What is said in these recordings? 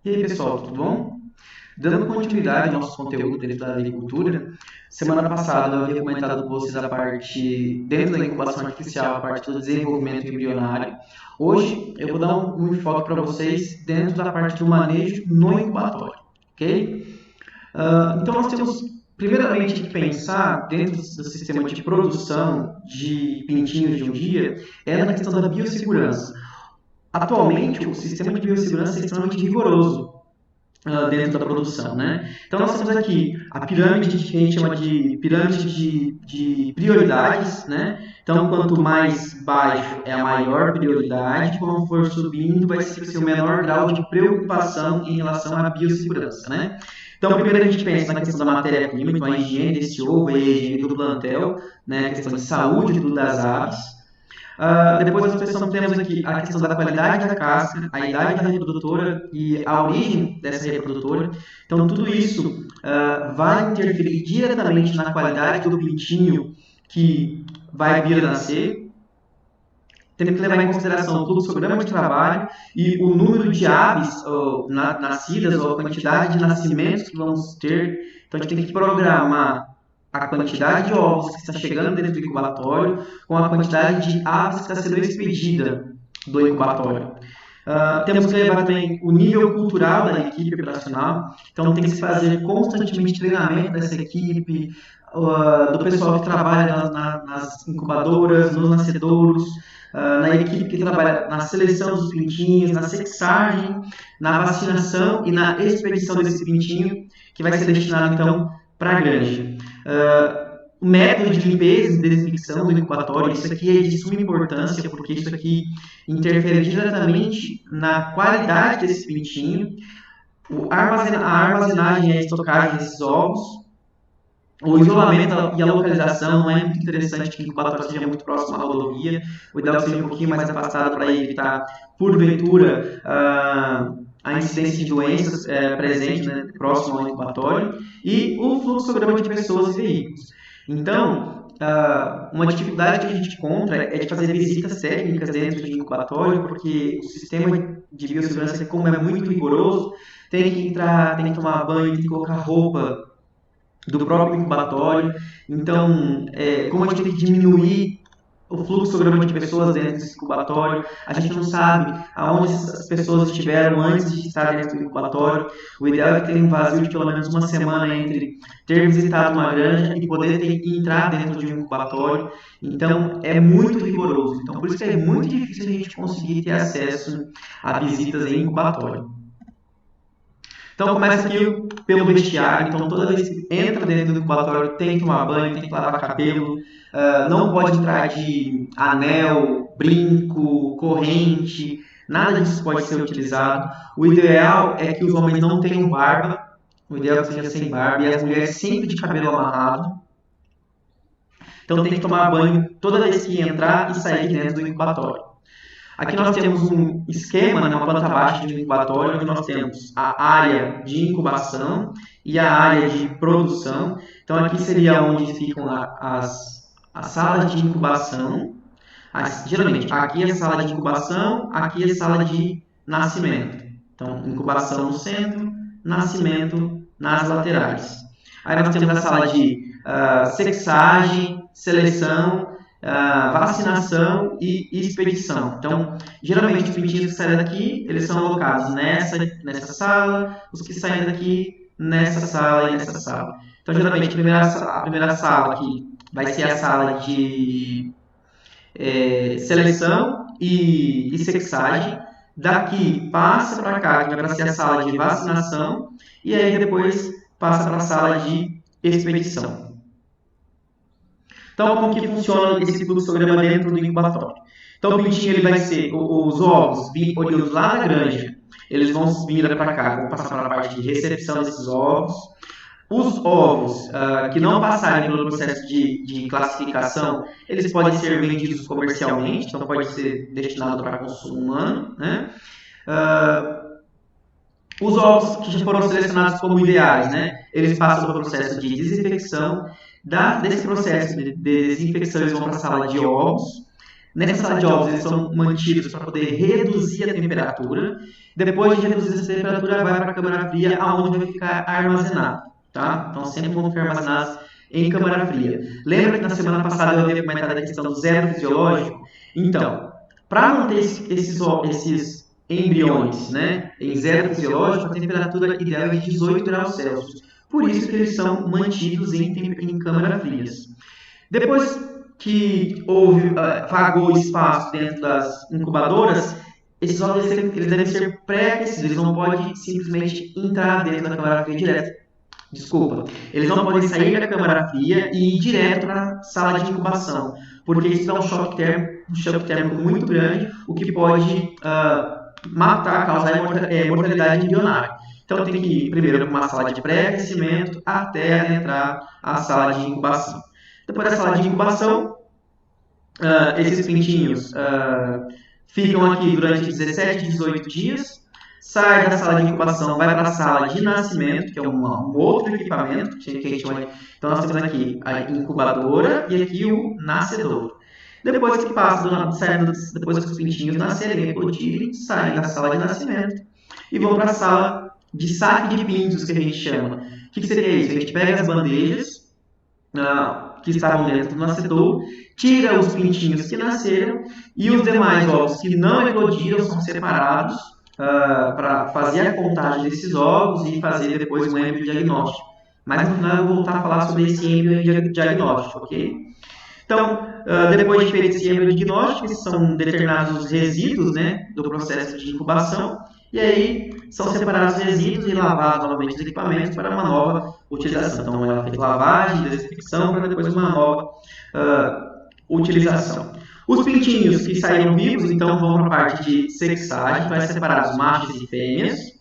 E aí, pessoal, tudo bom? Dando continuidade ao nosso conteúdo dentro da agricultura, semana passada eu havia comentado com vocês a parte, dentro da incubação artificial, a parte do desenvolvimento embrionário. Hoje eu vou dar um enfoque para vocês dentro da parte do manejo no incubatório, ok? Então nós temos, primeiramente, que pensar dentro do sistema de produção de pintinhos de um dia, é na questão da biossegurança. Atualmente, o sistema de biossegurança é extremamente rigoroso dentro da produção, né? Então nós temos aqui a pirâmide que a gente chama de pirâmide de prioridades, né? Então quanto mais baixo é a maior prioridade, como for subindo vai ser o menor grau de preocupação em relação à biossegurança, né? Então primeiro a gente pensa na questão da matéria-prima, então a higiene desse ovo e a higiene do plantel, né? A questão de saúde das aves. Depois nós temos aqui a questão da qualidade da casca, a idade da reprodutora e a origem dessa reprodutora. Então, tudo isso vai interferir diretamente na qualidade do pintinho que vai vir a nascer. Temos que levar em consideração o fluxograma de trabalho e o número de aves nascidas ou a quantidade de nascimentos que vamos ter. Então, a gente tem que programar a quantidade de ovos que está chegando dentro do incubatório com a quantidade de aves que está sendo expedida do incubatório. Temos que levar também o nível cultural da equipe operacional, então tem que se fazer constantemente treinamento dessa equipe, do pessoal que trabalha nas incubadoras, nos nascedouros, na equipe que trabalha na seleção dos pintinhos, na sexagem, na vacinação e na expedição desse pintinho, que vai ser destinado então para a granja. O método de limpeza e desinfecção do incubatório, isso aqui é de suma importância, porque isso aqui interfere diretamente na qualidade desse pintinho, a armazenagem e a estocagem desses ovos, o isolamento e a localização. Não é muito interessante que o incubatório seja muito próximo à rodovia, o ideal seja um pouquinho mais afastado para evitar, porventura, a incidência de doenças presente, né, próximo ao incubatório, e o fluxograma de pessoas e veículos. Então, uma dificuldade que a gente encontra é de fazer visitas técnicas dentro de incubatório, porque o sistema de biossegurança, como é muito rigoroso, tem que entrar, tem que tomar banho, tem que colocar roupa do próprio incubatório. Então, como a gente tem que diminuir o fluxograma de pessoas dentro desse incubatório, a gente não sabe aonde as pessoas estiveram antes de estar dentro do incubatório. O ideal é que tenha um vazio de pelo menos uma semana entre ter visitado uma granja e poder entrar dentro de um incubatório. Então, é muito rigoroso. Então, por isso que é muito difícil a gente conseguir ter acesso a visitas em incubatório. Então começa aqui pelo vestiário. Então toda vez que entra dentro do incubatório tem que tomar banho, tem que lavar cabelo, não pode entrar de anel, brinco, corrente, nada disso pode ser utilizado. O ideal é que os homens não tenham barba, o ideal é que seja sem barba, e as mulheres sempre de cabelo amarrado. Então tem que tomar banho toda vez que entrar e sair de dentro do incubatório. Aqui nós temos um esquema, né, uma planta baixa de incubatório, onde nós temos a área de incubação e a área de produção. Então aqui seria onde ficam as salas de incubação. Geralmente, aqui é a sala de incubação, aqui é a sala de nascimento. Então, incubação no centro, nascimento nas laterais. Aí nós temos a sala de sexagem, seleção, vacinação e expedição. Então, geralmente os pintinhos que saem daqui, eles são alocados nessa sala, os que saem daqui nessa sala e nessa sala. Então, geralmente a primeira sala aqui vai ser a sala de seleção e sexagem. Daqui passa para cá, que vai ser a sala de vacinação, e aí depois passa para a sala de expedição. Então, como que funciona esse fluxograma dentro do incubatório? Então, o pintinho ele vai ser, os ovos oriundos lá da granja, eles vão vir para cá, vão passar para a parte de recepção desses ovos. Os ovos que não passarem pelo processo de classificação, eles podem ser vendidos comercialmente, então pode ser destinado para consumo humano, né? Os ovos que já foram selecionados como ideais, né? Eles passam pelo processo de desinfecção. Desse processo de desinfecção, eles vão para a sala de ovos. Nessa sala de ovos, eles são mantidos para poder reduzir a temperatura. Depois de reduzir essa temperatura, vai para a câmara fria, aonde vai ficar armazenado. Tá? Então, sempre vão ficar armazenados em câmara fria. Lembra que na semana passada eu havia comentado a questão do zero fisiológico? Então, para manter esses embriões, né, em zero fisiológico, a temperatura ideal é de 18 graus Celsius. Por isso que eles são mantidos em câmara frias. Depois que vagou espaço dentro das incubadoras, esses ovos eles devem ser pré-aquecidos, eles não podem simplesmente entrar dentro da câmara fria direto. Desculpa, eles não podem sair da câmara fria e ir direto para a sala de incubação, porque isso dá um choque térmico muito grande, o que pode matar, causar mortalidade embrionária. Então tem que ir primeiro para uma sala de pré-aquecimento até adentrar a sala de incubação. Depois da sala de incubação, esses pintinhos ficam aqui durante 17, 18 dias, sai da sala de incubação, vai para a sala de nascimento, que é um outro equipamento, que a gente chama de... Então nós temos aqui a incubadora e aqui o nascedouro. Depois que depois que os pintinhos nascerem, eclodirem, saem da sala de nascimento e vão para a sala de saque de pintos, que a gente chama. O que seria isso? A gente pega as bandejas que estavam dentro do nascedouro, tira os pintinhos que nasceram e os demais ovos que não eclodiram são separados para fazer a contagem desses ovos e fazer depois um êmbrio diagnóstico. Mas no final eu vou voltar a falar sobre esse êmbrio diagnóstico, ok? Então, depois de feito esse êmbrio diagnóstico, esses são determinados os resíduos, né, do processo de incubação, e aí são separados os resíduos e lavados novamente os equipamentos para uma nova utilização. Então, ela fez lavagem, desinfecção, para depois uma nova utilização. Os pintinhos que saíram vivos, então, vão para a parte de sexagem, então é separado os machos e fêmeas.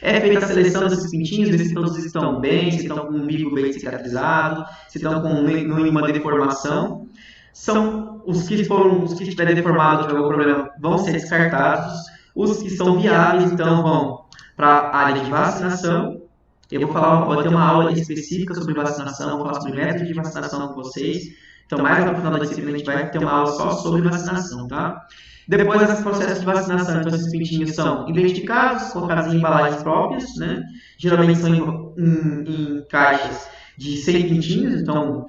É feita a seleção desses pintinhos, ver se todos estão bem, se estão com o umbigo bem cicatrizado, se estão com nenhuma deformação. São os que estiverem deformados, tiver algum problema, vão ser descartados. Os que estão viáveis, então, vão para a área de vacinação. Eu vou ter uma aula específica sobre vacinação, vou falar sobre métodos de vacinação com vocês. Então, mais no final da disciplina, a gente vai ter uma aula só sobre vacinação, tá? Depois desse processo de vacinação, então, esses pintinhos são identificados, colocados em embalagens próprias, né? Geralmente são em caixas de 100 pintinhos, então,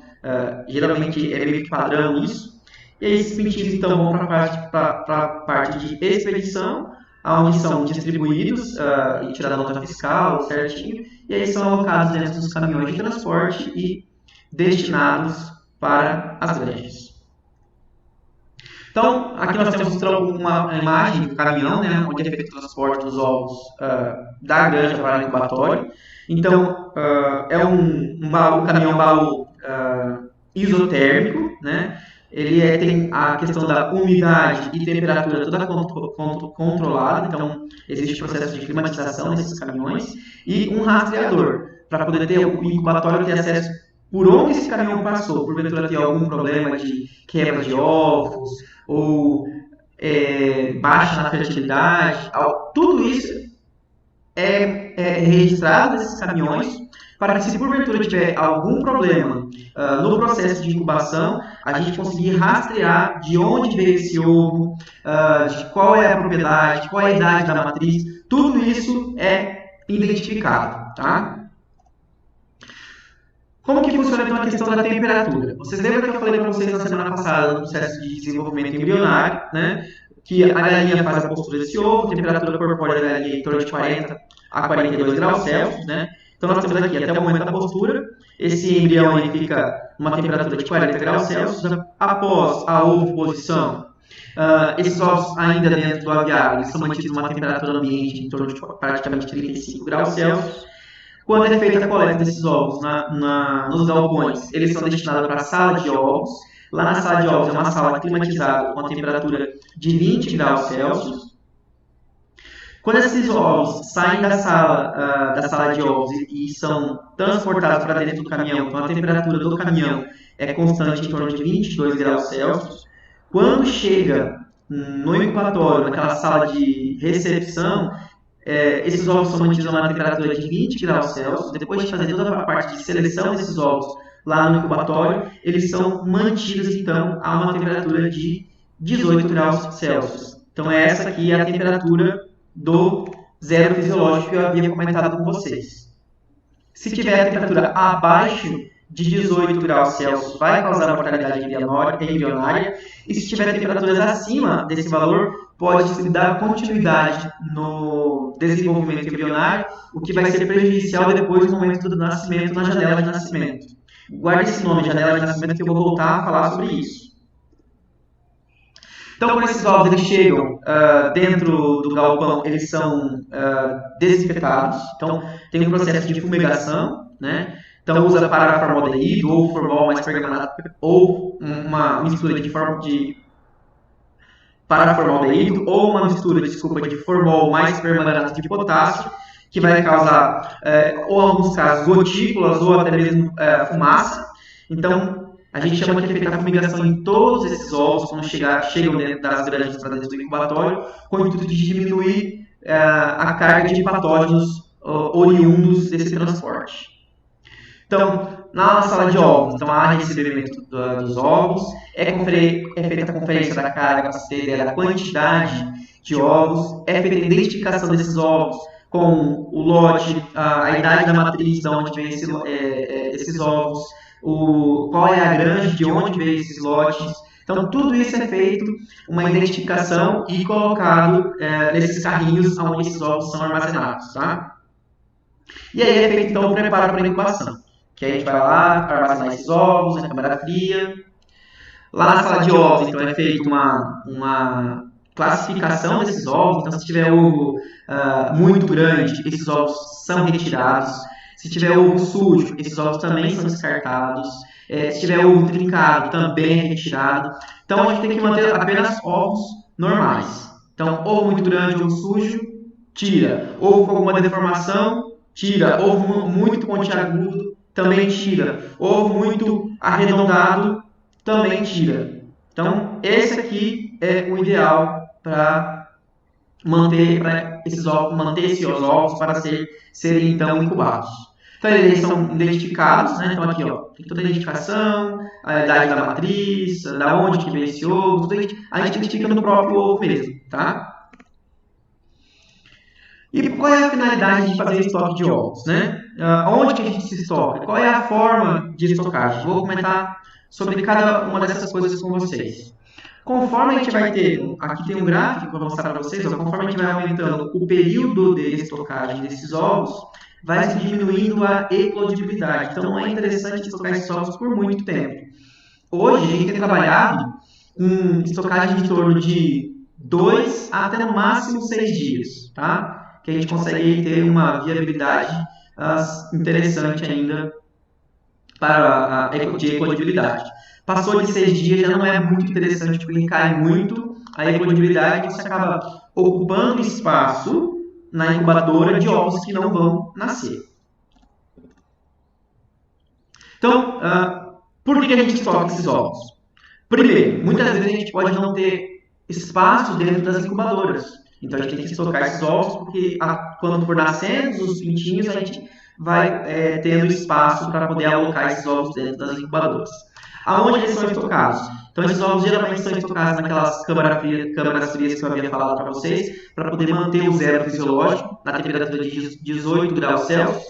geralmente é meio que padrão isso. E aí, esses pintinhos, então, vão para a parte de expedição, onde são distribuídos e tirada a nota fiscal certinho, e aí são alocados dentro dos caminhões de transporte e destinados para as granjas. Então, aqui nós temos uma imagem do caminhão, né, onde é feito o transporte dos ovos da granja para o incubatório. Então, é um caminhão baú isotérmico, né? Ele tem a questão da umidade e temperatura toda controlada, então existe processo de climatização nesses caminhões e um rastreador para poder ter o incubatório ter acesso por onde esse caminhão passou, porventura ter algum problema de quebra de ovos ou baixa na fertilidade, tudo isso é registrado nesses caminhões para que, se porventura tiver algum problema no processo de incubação, a gente conseguir rastrear de onde veio esse ovo, de qual é a propriedade, qual é a idade da matriz, tudo isso é identificado, tá? Como que funciona então a questão da temperatura? Vocês lembram que eu falei para vocês na semana passada do processo de desenvolvimento embrionário, né? Que a galinha faz a postura desse ovo, a temperatura corpórea da galinha é em torno de 40 a 42 graus Celsius, né? Então nós temos aqui até o momento da postura, esse embrião aí fica numa temperatura de 40 graus Celsius. Após a ovoposição, esses ovos ainda dentro do aviário são mantidos numa temperatura ambiente em torno de praticamente 35 graus Celsius. Quando é feita a coleta desses ovos nos galpões, eles são destinados para a sala de ovos. Lá na sala de ovos é uma sala climatizada com a temperatura de 20 graus Celsius. Quando esses ovos saem da sala de ovos e são transportados para dentro do caminhão, então a temperatura do caminhão é constante em torno de 22 graus Celsius. Quando chega no incubatório, naquela sala de recepção, esses ovos são mantidos a uma temperatura de 20 graus Celsius. Depois de fazer toda a parte de seleção desses ovos lá no incubatório, eles são mantidos, então, a uma temperatura de 18 graus Celsius. Então, essa aqui é a temperatura do zero fisiológico que eu havia comentado com vocês. Se tiver a temperatura abaixo de 18 graus Celsius, vai causar mortalidade embrionária, e se tiver temperaturas acima desse valor, pode dar continuidade no desenvolvimento embrionário, o que vai ser prejudicial depois no momento do nascimento, na janela de nascimento. Guarde esse nome, janela de nascimento, que eu vou voltar a falar sobre isso. Então, quando esses ovos eles chegam dentro do galpão, eles são desinfetados. Então, tem um processo de fumigação, né? Então, usa paraformaldeído ou formol mais permanganato, ou uma mistura de paraformaldeído, ou uma mistura, desculpa, de formol mais permanganato de potássio, que vai causar, ou em alguns casos, gotículas ou até mesmo fumaça. Então, a gente chama de feita a fumigação em todos esses ovos quando chegam dentro das granjas para dentro do incubatório, com o intuito de diminuir a carga de patógenos oriundos desse transporte. Então, na sala de ovos, então há recebimento dos ovos, é feita a conferência da carga para se ter ideia da quantidade de ovos, é feita a identificação desses ovos com o lote, a idade da matriz, de onde vem esses ovos, qual é a granja, de onde veio esses lotes. Então, tudo isso é feito, uma identificação e colocado nesses carrinhos onde esses ovos são armazenados. Tá? E aí é feito, então, o preparo para a incubação, que a gente vai lá armazenar esses ovos na câmara fria. Lá na sala de ovos, então, é feita uma classificação desses ovos. Então, se tiver ovo muito grande, esses ovos são retirados. Se tiver ovo sujo, esses ovos também são descartados. Se tiver ovo trincado, também é retirado. Então, a gente tem que manter apenas ovos normais. Então, ovo muito grande, ovo sujo, tira. Ovo com alguma deformação, tira. Ovo muito pontiagudo, também tira. Ovo muito arredondado, também tira. Então, esse aqui é o ideal para manter esses ovos para serem então incubados. Então, eles são identificados, né? Então, aqui, ó, tem toda a identificação, a idade da matriz, da onde que veio esse ovo, tudo a gente identifica no próprio ovo mesmo, tá? E qual é a finalidade de fazer estoque de ovos, né? Onde que a gente se estoca? Qual é a forma de estocagem? Vou comentar sobre cada uma dessas coisas com vocês. Conforme a gente vai ter, aqui tem um gráfico que eu vou mostrar para vocês, conforme a gente vai aumentando o período de estocagem desses ovos, vai se diminuindo a eclodibilidade. Então, não é interessante estocar esses ovos por muito tempo. Hoje, a gente tem trabalhado com estocagem de torno de 2 até no máximo 6 dias, tá? Que a gente consegue ter uma viabilidade interessante ainda de eclodibilidade. Passou de 6 dias, já não é muito interessante, porque cai muito a eclodibilidade e você acaba ocupando espaço na incubadora de ovos que não vão nascer. Então, por que a gente estoca esses ovos? Primeiro, muitas vezes a gente pode não ter espaço dentro das incubadoras. Então, a gente tem que estocar esses ovos, porque quando for nascendo os pintinhos, a gente vai tendo espaço para poder alocar esses ovos dentro das incubadoras. Aonde eles são estocados? Então, esses ovos geralmente são estocados naquelas câmaras frias que eu havia falado para vocês, para poder manter o zero fisiológico na temperatura de 18 graus Celsius.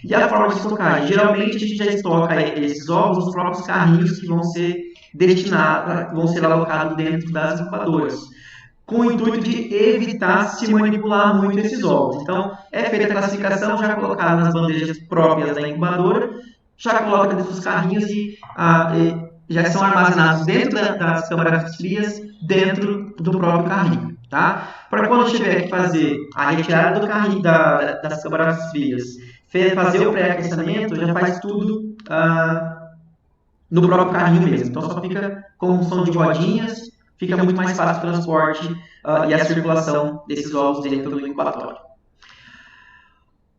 E a forma de estocagem? Geralmente, a gente já estoca esses ovos nos próprios carrinhos que vão ser vão ser alocados dentro das incubadoras, com o intuito de evitar se manipular muito esses ovos. Então, é feita a classificação, já colocada nas bandejas próprias da incubadora, já coloca dentro dos carrinhos e já são armazenados dentro das câmaras frias, dentro do próprio carrinho. Tá? Para quando tiver que fazer a retirada do carrinho das câmaras frias, fazer o pré-aquecimento, já faz tudo no próprio carrinho mesmo. Então só fica com som de rodinhas, fica muito mais fácil o transporte e a circulação desses ovos dentro do incubatório.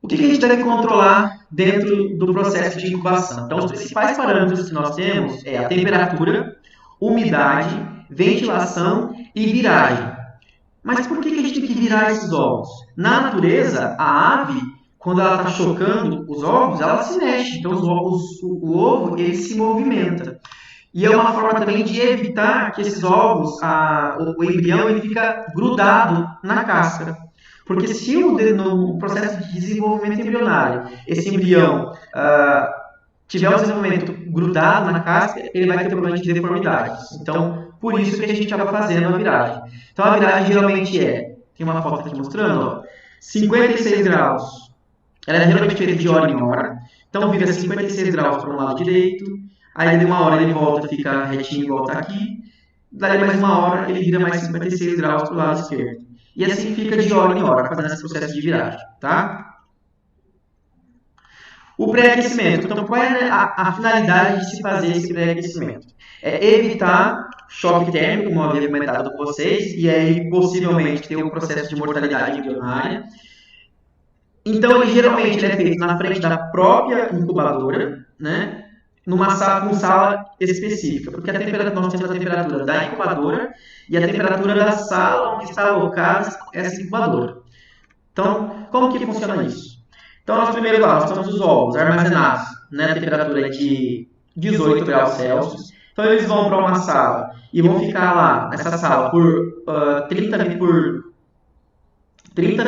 O que a gente deve controlar dentro do processo de incubação? Então, os principais parâmetros que nós temos é a temperatura, umidade, ventilação e viragem. Mas por que a gente tem que virar esses ovos? Na natureza, a ave, quando ela está chocando os ovos, ela se mexe. Então o ovo ele se movimenta. E é uma forma também de evitar que esses ovos, o embrião, ele fica grudado na casca. Porque se no processo de desenvolvimento embrionário, esse embrião tiver um desenvolvimento grudado na casca, ele vai ter problema de deformidades. Então, por isso que a gente acaba fazendo a viragem. Então, a viragem geralmente tem uma foto aqui mostrando, ó, 56 graus. Ela é geralmente feita de hora em hora. Então, vira 56 graus para um lado direito, aí de uma hora ele volta, fica retinho e volta aqui. Daí mais uma hora ele vira mais 56 graus para o lado esquerdo. E assim fica de hora em hora, fazendo esse processo de viragem, tá? O pré-aquecimento. Então, qual é a finalidade de se fazer esse pré-aquecimento? É evitar choque térmico, como eu havia comentado com vocês, e aí possivelmente ter um processo de mortalidade embrionária. Então, geralmente ele é feito na frente da própria incubadora, né? Numa sala específica, porque nós temos a temperatura da incubadora e a temperatura da sala onde está alocada essa incubadora. Então, como que funciona isso? Então, nós temos os ovos armazenados na temperatura de 18 graus Celsius. Então, eles vão para uma sala e vão ficar lá nessa sala por 30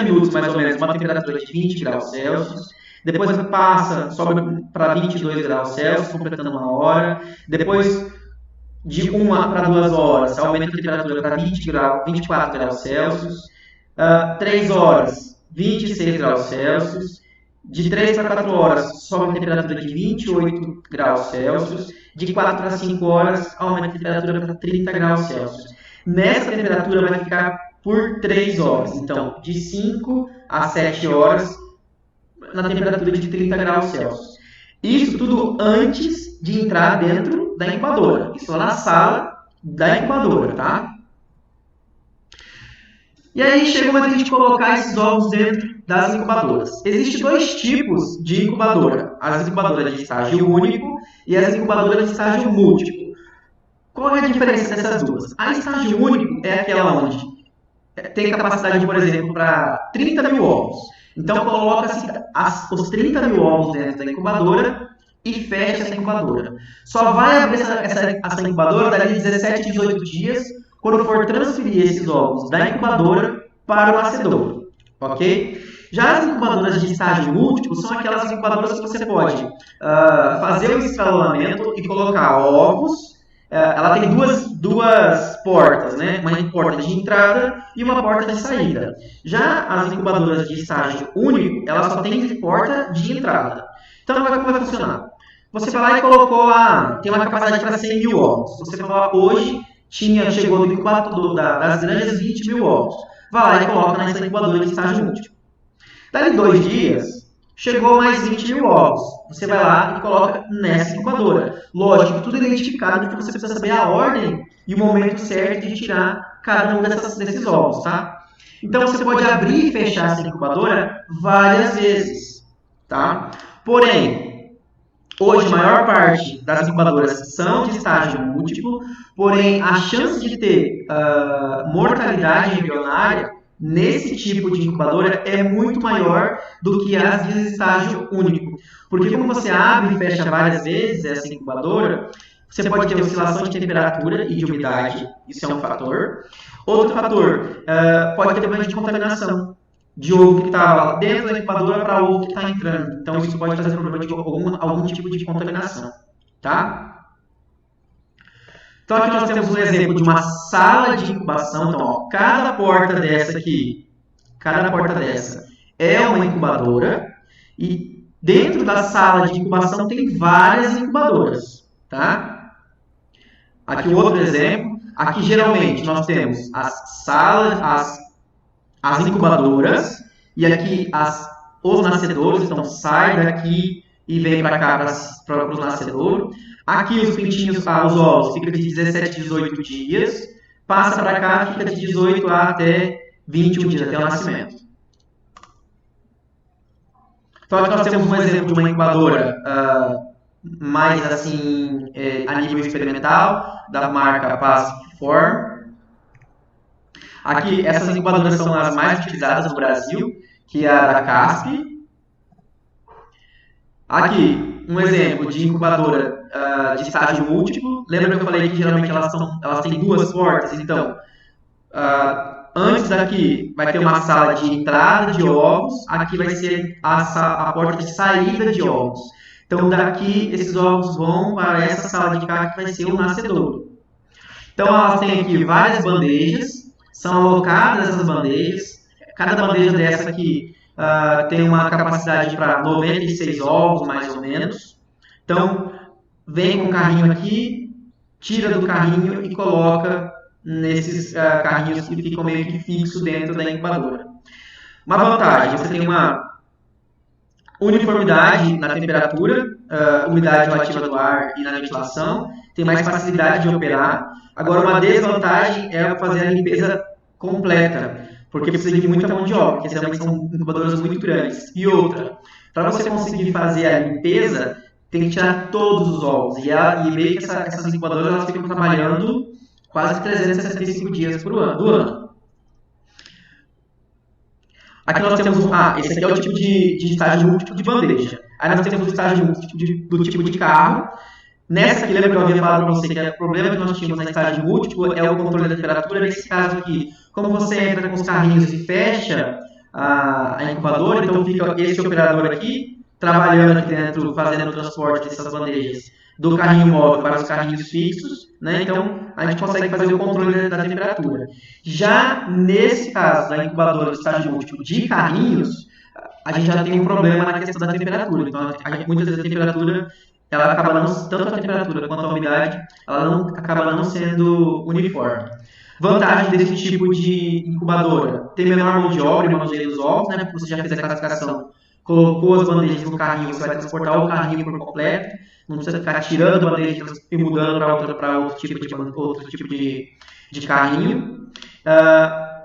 minutos, mais ou menos, uma temperatura de 20 graus Celsius. Depois sobe para 22 graus Celsius, completando uma hora. Depois, de 1 para 2 horas, aumenta a temperatura para 24 graus Celsius. 3 horas, 26 graus Celsius. De 3 para 4 horas, sobe a temperatura de 28 graus Celsius. De 4 a 5 horas, aumenta a temperatura para 30 graus Celsius. Nessa temperatura vai ficar por 3 horas. Então, de 5 a 7 horas, na temperatura de 30 graus Celsius. Isso tudo antes de entrar dentro da incubadora. Isso lá na sala da incubadora, tá? E aí chega o momento de colocar esses ovos dentro das incubadoras. Existem 2 tipos de incubadora. As incubadoras de estágio único e as incubadoras de estágio múltiplo. Qual é a diferença dessas duas? A estágio único é aquela onde tem capacidade, por exemplo, para 30 mil ovos. Então, coloca-se os 30 mil ovos dentro da incubadora e fecha essa incubadora. Só vai abrir essa incubadora dali 17 a 18 dias, quando for transferir esses ovos da incubadora para o nascedouro. Ok? Já as incubadoras de estágio múltiplo são aquelas incubadoras que você pode fazer o escalonamento e colocar ovos. Ela tem duas portas, né? Uma porta de entrada e uma porta de saída. Já as incubadoras de estágio único, elas só têm porta de entrada. Então, como vai funcionar? Você vai lá e colocou tem uma capacidade para 100 mil ovos. Você falou, hoje chegou no incubador das granjas 20 mil ovos. Vai lá e coloca nessa incubadora de estágio múltiplo. Dali 2 dias, chegou mais 20 mil ovos. Você vai lá e coloca nessa incubadora. Lógico, tudo identificado, porque você precisa saber a ordem e o momento certo de tirar cada um desses ovos, tá? Então, você pode abrir e fechar essa incubadora várias vezes, tá? Porém, hoje a maior parte das incubadoras são de estágio múltiplo, porém, a chance de ter mortalidade embrionária nesse tipo de incubadora é muito maior do que as de estágio único. Porque como você abre e fecha várias vezes essa incubadora, você pode ter oscilação de temperatura e de umidade, isso é um fator. Outro fator, pode ter problema de contaminação de ovo que estava dentro da incubadora para ovo que está entrando. Então isso pode trazer problema de algum tipo de contaminação, tá? Então, aqui nós temos um exemplo de uma sala de incubação. Então, ó, cada porta dessa é uma incubadora. E dentro da sala de incubação tem várias incubadoras, tá? Aqui outro exemplo. Aqui, geralmente, nós temos as salas, as incubadoras. E aqui os nascedouros. Então, sai daqui e vem para cá para os nascedouros. Aqui os pintinhos, os ovos, fica de 17 a 18 dias. Passa para cá, fica de 18 até 21 dias, até o nascimento. Então aqui nós temos um exemplo de uma incubadora mais assim, a nível experimental, da marca Paciform. Aqui, essas incubadoras são as mais utilizadas no Brasil, que é a da CASP. Aqui, um exemplo de incubadora de estágio múltiplo. Lembra que eu falei que geralmente elas têm duas portas? Então, antes daqui vai ter uma sala de entrada de ovos, aqui vai ser a porta de saída de ovos. Então, daqui, esses ovos vão para essa sala de cá, que vai ser o nascedouro. Então, elas têm aqui várias bandejas, são alocadas essas bandejas. Cada bandeja dessa aqui tem uma capacidade para 96 ovos, mais ou menos. Então, vem com o carrinho aqui, tira do carrinho e coloca nesses carrinhos que ficam meio que fixos dentro da incubadora. Uma vantagem, você tem uma uniformidade na temperatura, umidade relativa do ar e na ventilação, tem mais facilidade de operar. Agora, uma desvantagem é fazer a limpeza completa, porque precisa de muita mão de obra, porque geralmente são incubadoras muito grandes. E outra, para você conseguir fazer a limpeza, tem que tirar todos os ovos. E meio que essas incubadoras elas ficam trabalhando quase 365 dias do ano. Aqui nós temos, esse aqui é o tipo de estágio múltiplo de bandeja. Aí nós temos o estágio múltiplo do tipo de carro. Nessa aqui, lembra que eu havia falado para você que o problema que nós tínhamos na estágio múltiplo é o controle da temperatura. Nesse caso aqui, como você entra com os carrinhos e fecha a incubadora, então fica esse operador aqui, trabalhando aqui dentro, fazendo o transporte dessas bandejas do carrinho móvel para os carrinhos fixos, né? Então a gente consegue fazer o controle da temperatura. Já nesse caso da incubadora do estágio múltiplo de carrinhos, a gente já tem um problema na questão da temperatura. Então muitas vezes a temperatura, ela acaba não, tanto a temperatura quanto a umidade, ela não acaba não sendo uniforme. Vantagem desse tipo de incubadora: tem menor mão de obra e manuseio dos ovos, né? Porque você já fez a classificação, colocou as bandejas no carrinho, você vai transportar o carrinho por completo, não precisa ficar tirando bandejas e mudando para outro tipo de carrinho.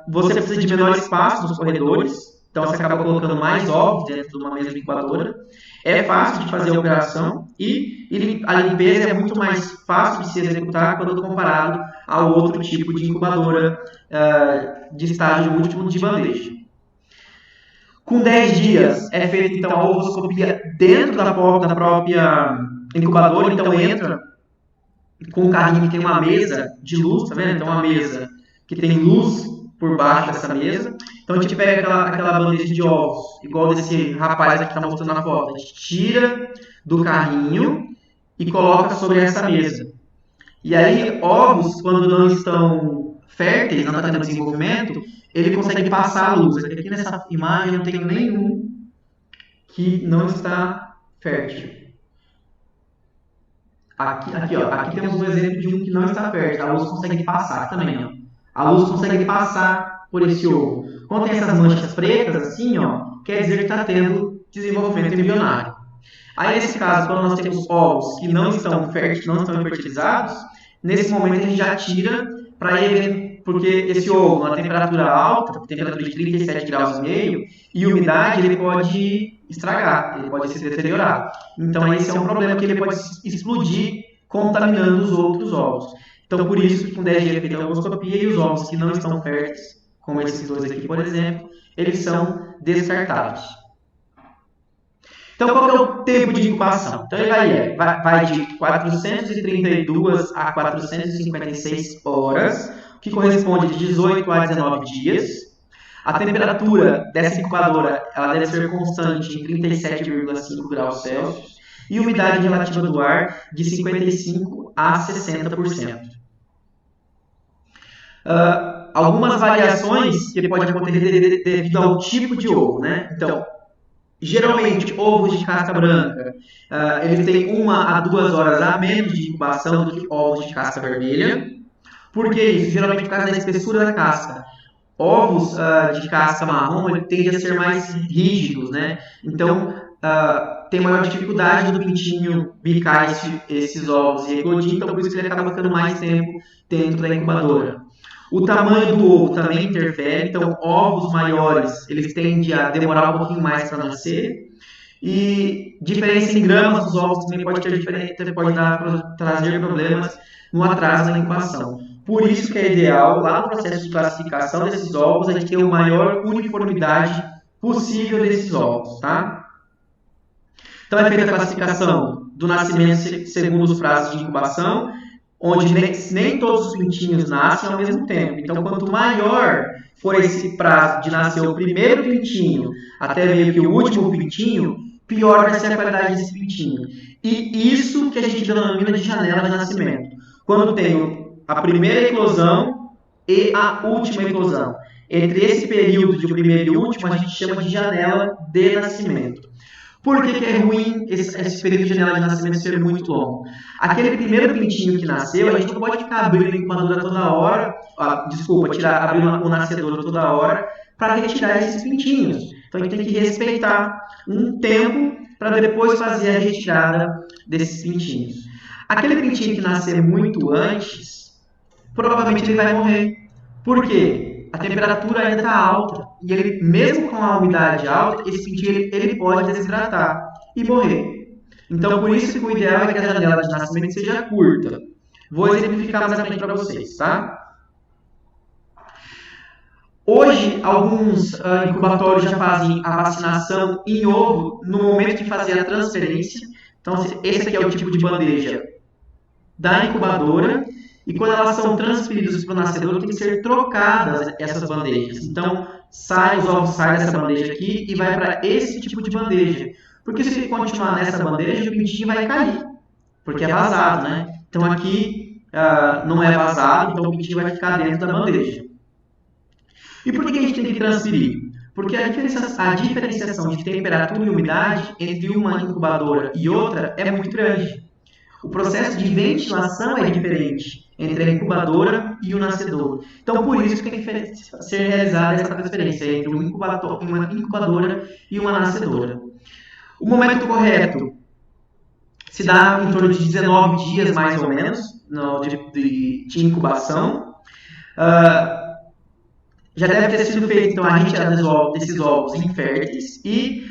Você precisa de menor espaço nos corredores, então você acaba colocando mais ovos dentro de uma mesma incubadora. É fácil de fazer a operação e a limpeza é muito mais fácil de se executar quando comparado ao outro tipo de incubadora de estágio múltiplo de bandeja. Com 10 dias é feita então a ovoscopia dentro da própria incubadora, então entra com um carrinho que tem uma mesa de luz, tá vendo? Então uma mesa que tem luz por baixo dessa mesa. Então a gente pega aquela bandeja de ovos, igual desse rapaz aqui que está mostrando na foto, a gente tira do carrinho e coloca sobre essa mesa. E aí ovos, quando não estão férteis, não está tendo desenvolvimento, ele consegue passar a luz. Aqui nessa imagem eu não tenho nenhum que não está fértil. Aqui temos um exemplo de um que não está fértil. A luz consegue passar também, ó. A luz consegue passar por esse ovo. Quando tem essas manchas pretas, assim, ó, quer dizer que está tendo desenvolvimento embrionário. Aí, nesse caso, quando nós temos ovos que não estão fertilizados, nesse momento a gente já tira para ele, porque esse ovo, na temperatura alta, temperatura de 37 graus e meio, e umidade, ele pode estragar, ele pode se deteriorar. Então, esse é um problema que ele pode explodir, contaminando os outros ovos. Então, por isso, com 10 dias é feita a ovoscopia e os ovos que não estão férteis, como esses dois aqui, por exemplo, eles são descartados. Então, qual é o tempo de incubação? Então, ele vai de 432 a 456 horas, que corresponde de 18 a 19 dias. A temperatura dessa incubadora ela deve ser constante em 37,5 graus Celsius e umidade relativa do ar de 55 a 60%. Algumas variações que podem acontecer devido ao tipo de ovo, né? Então, geralmente, ovos de casca branca, eles têm 1 a 2 horas a menos de incubação do que ovos de casca vermelha. Por que isso? Geralmente por causa da espessura da casca. Ovos de casca marrom tendem a ser mais rígidos, né? Então, tem maior dificuldade do pintinho bicar esses ovos e eclodir, então por isso que ele acaba ficando mais tempo dentro da incubadora. O tamanho do ovo também interfere, então ovos maiores, eles tendem a demorar um pouquinho mais para nascer. E diferença em gramas dos ovos também pode trazer problemas no atraso da incubação. Por isso que é ideal, lá no processo de classificação desses ovos, a gente ter a maior uniformidade possível desses ovos, tá? Então, é feita a classificação do nascimento segundo os prazos de incubação, onde nem todos os pintinhos nascem ao mesmo tempo. Então, quanto maior for esse prazo de nascer o primeiro pintinho até meio que o último pintinho, pior vai ser a qualidade desse pintinho. E isso que a gente denomina de janela de nascimento. Quando tem a primeira eclosão e a última eclosão. Entre esse período de primeiro e último, a gente chama de janela de nascimento. Por que é ruim esse período de janela de nascimento ser muito longo? Aquele primeiro pintinho que nasceu, a gente não pode ficar abrindo a incubadora toda hora, abrir o nascedouro toda hora para retirar esses pintinhos. Então a gente tem que respeitar um tempo para depois fazer a retirada desses pintinhos. Aquele pintinho que nascer muito antes, provavelmente ele vai morrer. Por quê? A temperatura ainda está alta e ele, mesmo com a umidade alta, esse pintinho ele pode desidratar e morrer. Então, por isso que o ideal é que a janela de nascimento seja curta. Vou exemplificar mais à frente para vocês, tá? Hoje, alguns incubatórios já fazem a vacinação em ovo no momento de fazer a transferência. Então, esse aqui é o tipo de bandeja da incubadora. E quando elas são transferidas para o nascedouro, tem que ser trocadas essas bandejas. Então, os ovos saem dessa bandeja aqui e vai para esse tipo de bandeja. Porque se continuar nessa bandeja, o pintinho vai cair. Porque é vazado, né? Então, aqui não é vazado, então o pintinho vai ficar dentro da bandeja. E por que a gente tem que transferir? Porque a diferenciação de temperatura e umidade entre uma incubadora e outra é muito grande. O processo de ventilação é diferente entre a incubadora e o nascedouro. Então, por isso que tem que ser realizada essa transferência entre uma incubadora e uma nascedora. O momento correto se dá em torno de 19 dias, mais ou menos, de incubação. Já deve ter sido feita então, a retirada desses ovos inférteis e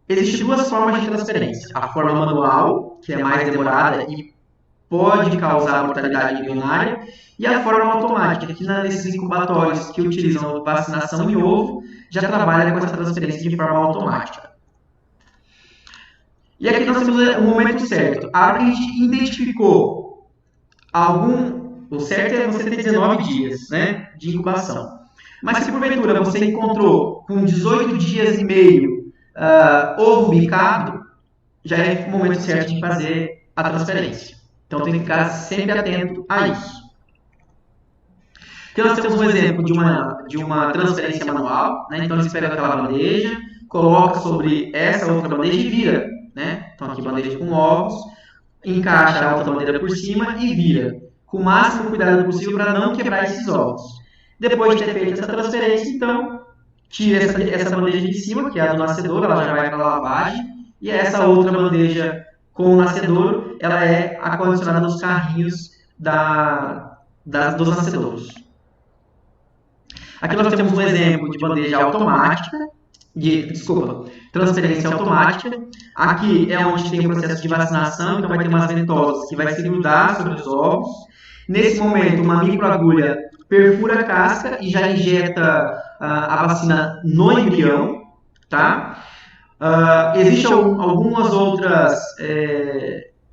existem duas formas de transferência. A forma manual, que é mais demorada e pode causar mortalidade embrionária, e a forma automática, que nesses incubatórios que utilizam vacinação em ovo, já trabalha com essa transferência de forma automática. E aqui nós temos o momento certo. A hora que a gente identificou o certo é você ter 19 dias, né, de incubação. Mas se porventura você encontrou com 18 dias e meio ovo bicado, já é o momento certo de fazer a transferência. Então tem que ficar sempre atento a isso. Aqui nós temos um exemplo de uma transferência manual, né? Então eles pegam aquela bandeja, coloca sobre essa outra bandeja e vira, né? Então aqui bandeja com ovos, encaixa a outra bandeja por cima e vira, com o máximo cuidado possível para não quebrar esses ovos. Depois de ter feito essa transferência, então tira essa bandeja de cima, que é a do nascedouro, ela já vai para a lavagem, e essa outra bandeja com o nascedouro, ela é acondicionada nos carrinhos dos nascedouros. Aqui nós temos um exemplo de bandeja automática, transferência automática. Aqui é onde tem o processo de vacinação, então vai ter umas ventosas que vai se grudar sobre os ovos. Nesse momento, uma microagulha perfura a casca e já injeta a vacina no embrião, tá? Existem algumas outras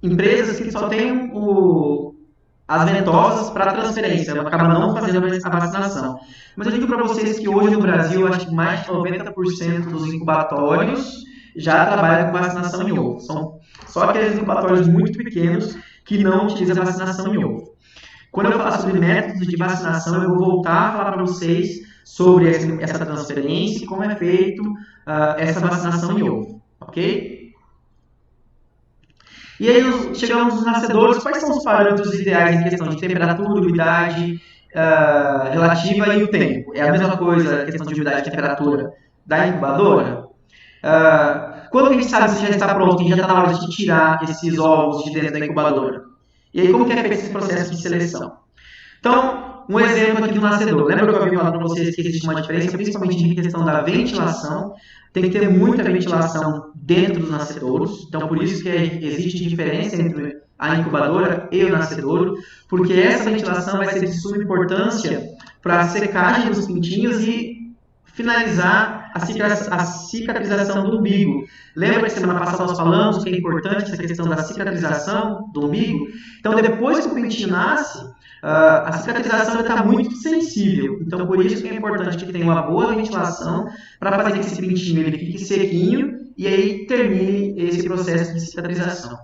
empresas que só têm as ventosas para transferência, acaba não fazendo a vacinação. Mas eu digo para vocês que hoje no Brasil, acho que mais de 90% dos incubatórios já trabalham com vacinação em ovo. São só aqueles incubatórios muito pequenos que não utilizam vacinação em ovo. Quando eu falar sobre métodos de vacinação, eu vou voltar a falar para vocês sobre essa transferência e como é feito essa vacinação em ovo, ok? E aí chegamos nos nascedouros. Quais são os parâmetros ideais em questão de temperatura, umidade relativa e o tempo? É a mesma coisa a questão de umidade e temperatura da incubadora? Quando a gente sabe se já está pronto, que já está na hora de tirar esses ovos de dentro da incubadora? E aí como que é feito esse processo de seleção? Então, um exemplo aqui do nascedor. Lembra que eu havia falado para vocês que existe uma diferença, principalmente em questão da ventilação? Tem que ter muita ventilação dentro dos nascedouros. Então, por isso que existe diferença entre a incubadora e o nascedouro, porque essa ventilação vai ser de suma importância para a secagem dos pintinhos e finalizar a cicatrização do umbigo. Lembra que semana passada nós falamos que é importante essa questão da cicatrização do umbigo? Então, depois que o pintinho nasce, a cicatrização está muito sensível. Então, por isso que é importante que tenha uma boa ventilação para fazer que esse pintinho ele fique sequinho e aí termine esse processo de cicatrização.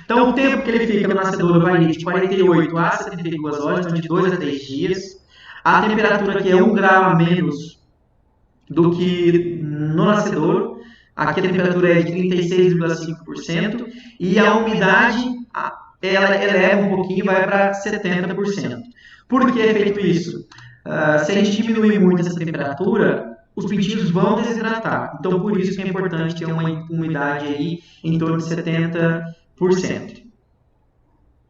Então, o tempo que ele fica no nascedouro varia de 48 a 72 horas, então de 2 a 3 dias. A temperatura aqui é 1 grau a menos do que no nascedouro. Aqui a temperatura é de 36,5% e a umidade ela eleva um pouquinho, vai para 70%. Por que é feito isso? Se a gente diminuir muito essa temperatura, os pintinhos vão desidratar. Então, por isso que é importante ter uma umidade aí em torno de 70%.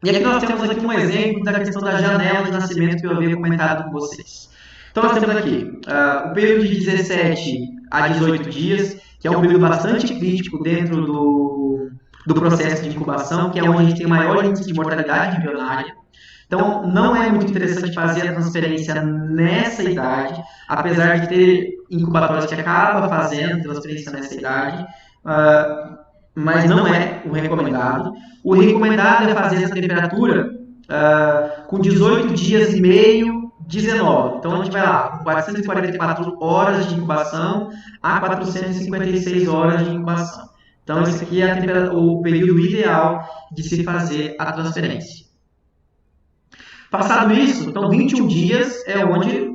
E aqui nós temos aqui um exemplo da questão da janela de nascimento que eu havia comentado com vocês. Então, nós temos aqui o período de 17 a 18 dias, que é um período bastante crítico dentro do processo de incubação, que é onde a gente tem maior índice de mortalidade embrionária. Então, não é muito interessante fazer a transferência nessa idade, apesar de ter incubatórios que acabam fazendo transferência nessa idade, mas não é o recomendado. O recomendado é fazer essa temperatura com 18 dias e meio, 19. Então, a gente vai lá, com 444 horas de incubação a 456 horas de incubação. Então, esse aqui é o período ideal de se fazer a transferência. Passado isso, então 21 dias é onde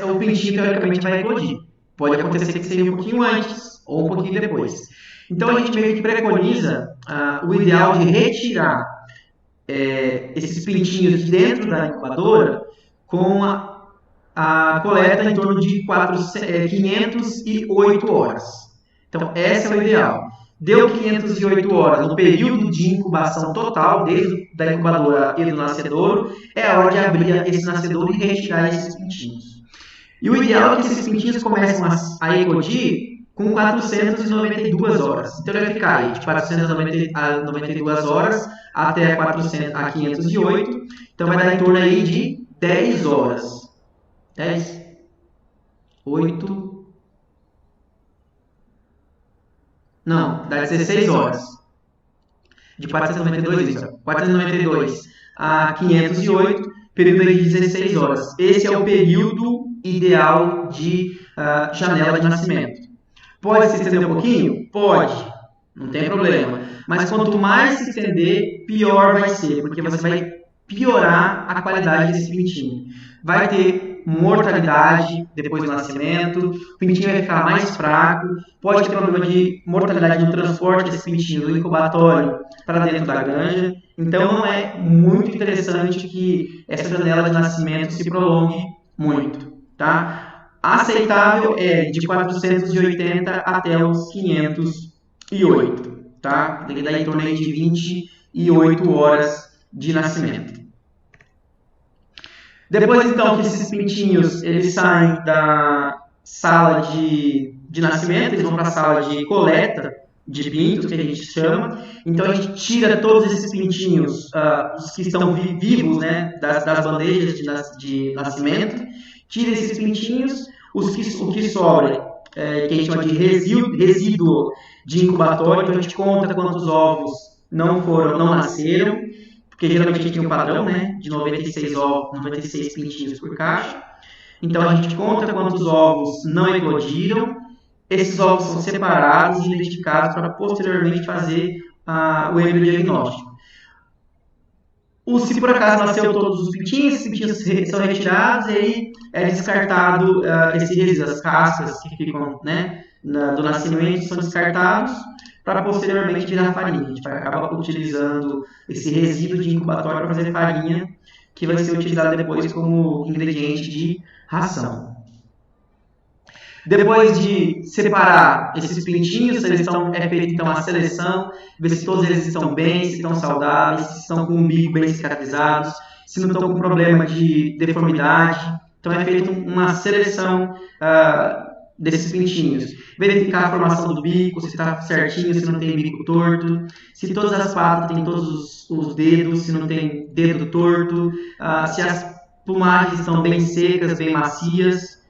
o pintinho teoricamente vai eclodir. Pode acontecer que seja um pouquinho antes ou um pouquinho depois. Então a gente meio que preconiza o ideal de retirar esses pintinhos de dentro da incubadora com a coleta em torno de 508 horas. Então esse é o ideal. Deu 508 horas no período de incubação total, desde da incubadora e do nascedouro, é a hora de abrir esse nascedouro e retirar esses pintinhos. E o ideal é que esses pintinhos comecem a eclodir com 492 horas. Então ele vai ficar aí de 492 horas até a 508. Então vai dar em torno aí de 10 horas. 10, 8... Não, dá 16 horas. De 492 a 508, período de 16 horas. Esse é o período ideal de janela de nascimento. Pode se estender um pouquinho? Pode, não tem problema. Mas quanto mais se estender, pior vai ser, porque você vai piorar a qualidade desse pintinho. Vai ter mortalidade depois do nascimento, o pintinho vai ficar mais fraco, pode ter problema de mortalidade no transporte desse pintinho do incubatório para dentro da granja. Então não é muito interessante que essa janela de nascimento se prolongue muito, tá? Aceitável é de 480 até os 508, tá? Tem que dar em torno de 28 horas de nascimento. Depois, então, que esses pintinhos eles saem da sala de nascimento, eles vão para a sala de coleta de pintos, que a gente chama. Então, a gente tira todos esses pintinhos, os que estão vivos, né, das bandejas de nascimento, tira esses pintinhos, o que sobra, que a gente chama de resíduo de incubatório. Então, a gente conta quantos ovos não nasceram, porque geralmente a gente tem um padrão, né, de 96 pintinhos por caixa. Então a gente conta quantos ovos não eclodiram. Esses ovos são separados e identificados para posteriormente fazer o embriodiagnóstico. Se por acaso nasceu todos os pintinhos, esses pintinhos são retirados e aí é descartado esse resíduo, as cascas que ficam, né, do nascimento são descartados para posteriormente virar farinha. A gente vai acabar utilizando esse resíduo de incubatório para fazer farinha, que vai ser utilizada depois como ingrediente de ração. Depois de separar esses pintinhos, é feita então a seleção, ver se todos eles estão bem, se estão saudáveis, se estão com o umbigo bem cicatrizados, se não estão com problema de deformidade. Então é feita uma seleção desses pintinhos. Verificar a formação do bico, se está certinho, se não tem bico torto, se todas as patas têm todos os dedos, se não tem dedo torto, se as plumagens estão bem secas, bem macias.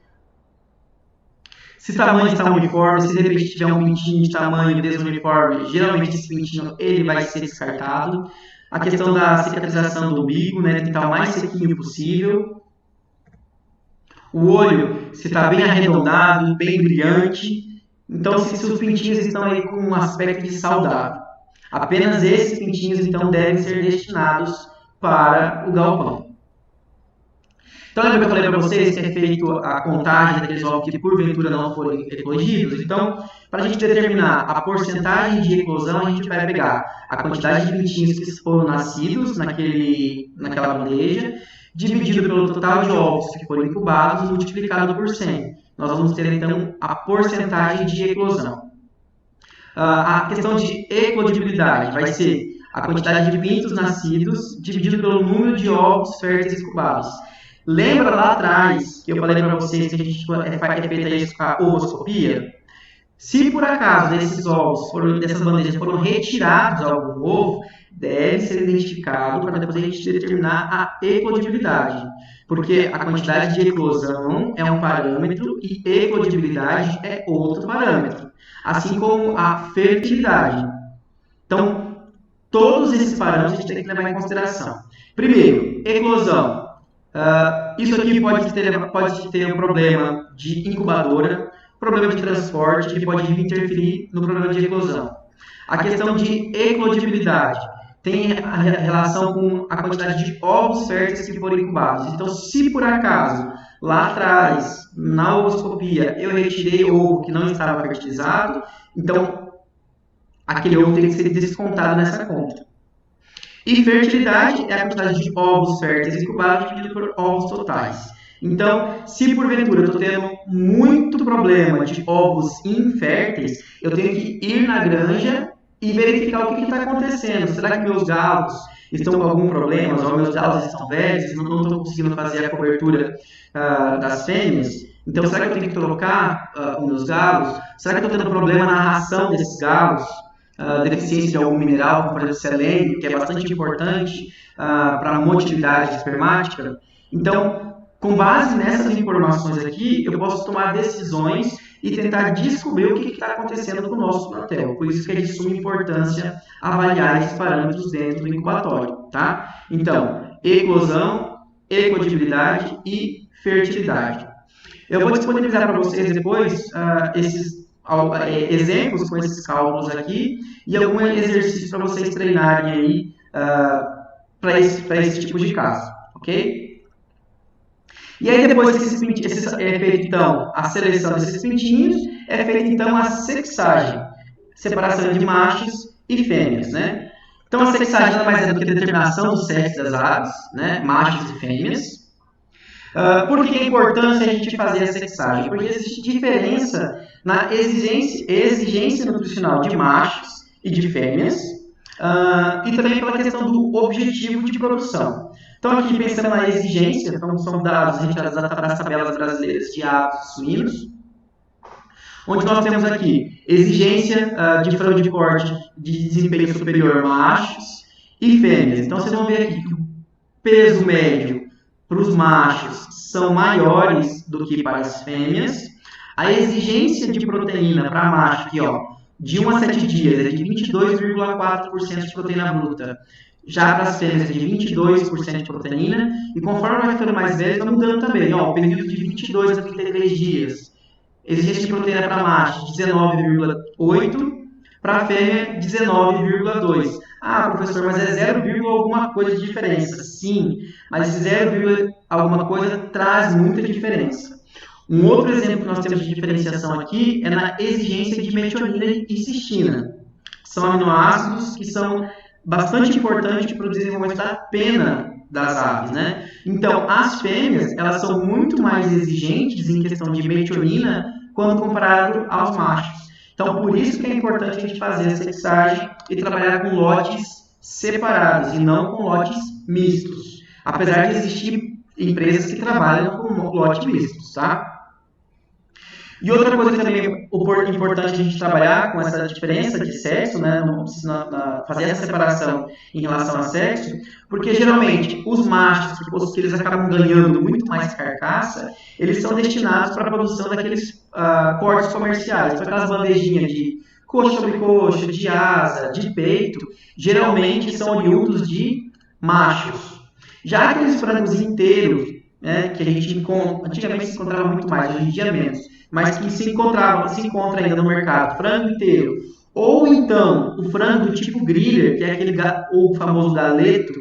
Se o tamanho está uniforme, se de repente tiver um pintinho de tamanho desuniforme, geralmente esse pintinho ele vai ser descartado. A questão da cicatrização do umbigo, né, tentar o mais sequinho possível. O olho, se está bem arredondado, bem brilhante. Então, se os pintinhos estão aí com um aspecto de saudável. Apenas esses pintinhos, então, devem ser destinados para o galpão. Então, lembra que eu falei para vocês que é feito a contagem daqueles ovos que porventura não foram eclodidos? Então, para a gente determinar a porcentagem de eclosão, a gente vai pegar a quantidade de pintinhos que foram nascidos naquela bandeja, dividido pelo total de ovos que foram incubados, multiplicado por 100. Nós vamos ter, então, a porcentagem de eclosão. A questão de eclodibilidade vai ser a quantidade de pintos nascidos dividido pelo número de ovos férteis incubados. Lembra lá atrás que eu falei para vocês que a gente é feita isso com a ovoscopia? Se por acaso esses ovos, dessas bandejas, foram retirados algum ovo, deve ser identificado para depois a gente determinar a eclodibilidade. Porque a quantidade de eclosão é um parâmetro e eclodibilidade é outro parâmetro. Assim como a fertilidade. Então, todos esses parâmetros a gente tem que levar em consideração. Primeiro, eclosão. Isso aqui pode ter um problema de incubadora, problema de transporte, que pode interferir no problema de eclosão. A questão de eclodibilidade tem a relação com a quantidade de ovos férteis que foram incubados. Então, se por acaso, lá atrás, na ovoscopia, eu retirei ovo que não estava fertilizado, então, aquele ovo tem que ser descontado nessa conta. E fertilidade é a quantidade de ovos férteis incubados dividido por ovos totais. Então, se porventura eu estou tendo muito problema de ovos inférteis, eu tenho que ir na granja e verificar o que está acontecendo. Será que meus galos estão com algum problema? Ou meus galos estão velhos, não estão conseguindo fazer a cobertura das fêmeas? Então, será que eu tenho que trocar os meus galos? Será que eu estou tendo problema na ração desses galos? Deficiência de algum mineral, como por exemplo selênio, que é bastante importante para a motilidade espermática. Então, com base nessas informações aqui, eu posso tomar decisões e tentar descobrir o que está acontecendo com o nosso plantel. Por isso que é de suma importância avaliar esses parâmetros dentro do incubatório. Tá? Então, eclosão, eclodibilidade e fertilidade. Eu vou disponibilizar para vocês depois esses exemplos com esses cálculos aqui e algum exercício para vocês treinarem aí para esse tipo de caso, ok? E aí depois que é feito então a seleção desses pintinhos, é feita então a sexagem, separação de machos e fêmeas, né? Então a sexagem nada mais é do que a determinação do sexo das aves, né? Machos e fêmeas. Por que é importante a gente fazer a sexagem? Porque existe diferença na exigência nutricional de machos e de fêmeas e também pela questão do objetivo de produção. Então, aqui pensando na exigência, então, são dados retirados das tabelas brasileiras de aves e suínos, onde nós temos aqui exigência de frango de corte de desempenho superior machos e fêmeas. Então, vocês vão ver aqui que o peso médio para os machos são maiores do que para as fêmeas. A exigência de proteína para macho aqui, ó, de 1 a 7 dias é de 22,4% de proteína bruta. Já para as fêmeas é de 22% de proteína. E conforme vai ficando mais velho, está mudando também. Ó, o período de 22 a 33 dias. Exigência de proteína para macho de 19,8%. Para a fêmea, 19,2%. Ah, professor, mas é 0, alguma coisa de diferença. Sim, mas 0, alguma coisa traz muita diferença. Um outro exemplo que nós temos de diferenciação aqui é na exigência de metionina e cistina. São aminoácidos que são bastante importantes para o desenvolvimento da pena das aves, né? Então, as fêmeas, elas são muito mais exigentes em questão de metionina quando comparado aos machos. Então, por isso que é importante a gente fazer a sexagem e trabalhar com lotes separados e não com lotes mistos. Apesar de existir empresas que trabalham com lotes mistos, tá? E outra coisa que também é importante a gente trabalhar com essa diferença de sexo, né, fazer essa separação em relação a sexo, porque geralmente os machos, que eles acabam ganhando muito mais carcaça, eles são destinados para a produção daqueles cortes comerciais, então aquelas bandejinhas de coxa sobre coxa, de asa, de peito, geralmente são oriundos de machos. Já aqueles frangos inteiros, né, que a gente encontra, antigamente se encontrava muito mais, hoje em dia menos, mas que se encontra ainda no mercado, frango inteiro, ou então o frango do tipo griller, que é aquele ou o famoso galeto,